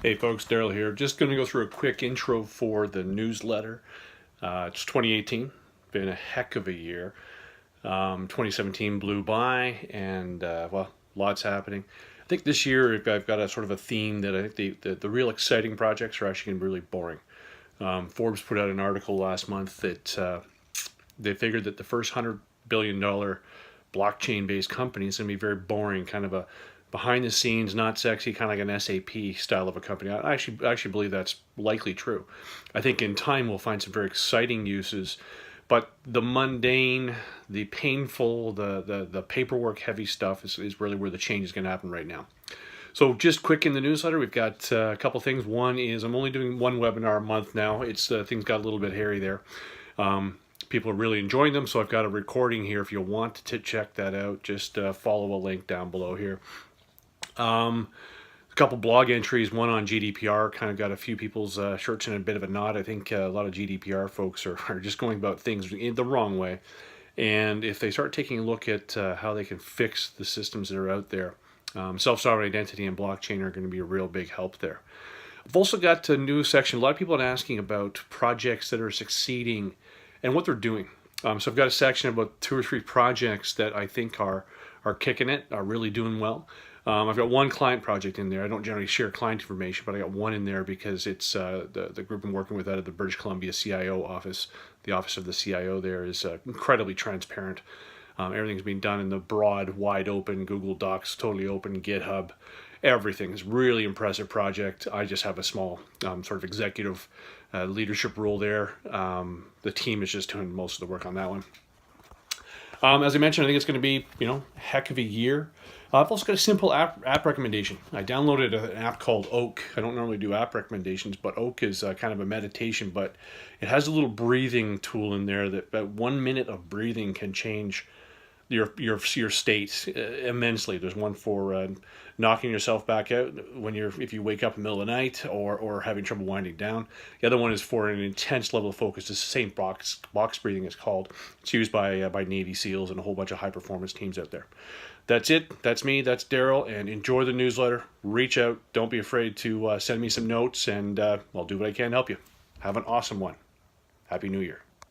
Hey folks, Daryl here. Just going to go through a quick intro for the newsletter. It's 2018, been a heck of a year. 2017 blew by, and well, lots happening. I think this year I've got a sort of a theme that I think the real exciting projects are actually going to be really boring. Forbes put out an article last month that they figured that the first $100 billion blockchain-based company is going to be very boring, kind of a behind the scenes, not sexy, kind of like an SAP style of a company. I actually believe that's likely true. I think in time we'll find some very exciting uses, but the mundane, the painful, the paperwork heavy stuff is really where the change is going to happen right now. So just quick in the newsletter, we've got a couple things. One is I'm only doing one webinar a month now. It's things got a little bit hairy there. People are really enjoying them, so I've got a recording here. If you want to check that out, just follow a link down below here. A couple blog entries, one on GDPR, kind of got a few people's shirts in a bit of a knot. I think a lot of GDPR folks are just going about things in the wrong way. And if they start taking a look at how they can fix the systems that are out there, self-sovereign identity and blockchain are going to be a real big help there. I've also got a new section. A lot of people are asking about projects that are succeeding and what they're doing. So I've got a section about 2 or 3 projects that I think are kicking it, are really doing well. I've got one client project in there. I don't generally share client information, but I got one in there because it's the group I'm working with out of the British Columbia CIO office. The office of the CIO there is incredibly transparent. Everything's being done in the broad, wide open Google Docs, totally open GitHub. Everything is really impressive project. I just have a small sort of executive leadership role there. The team is just doing most of the work on that one. As I mentioned, I think it's going to be, a heck of a year. I've also got a simple app recommendation. I downloaded an app called Oak. I don't normally do app recommendations, but Oak is kind of a meditation, but it has a little breathing tool in there that about 1 minute of breathing can change your state immensely. There's one for knocking yourself back out if you wake up in the middle of the night or having trouble winding down. The other one is for an intense level of focus. It's the same box breathing is called. It's used by Navy SEALs and a whole bunch of high performance teams out there. That's it. That's me. That's Daryl. And enjoy the newsletter. Reach out. Don't be afraid to send me some notes, and I'll do what I can to help you. Have an awesome one. Happy New Year.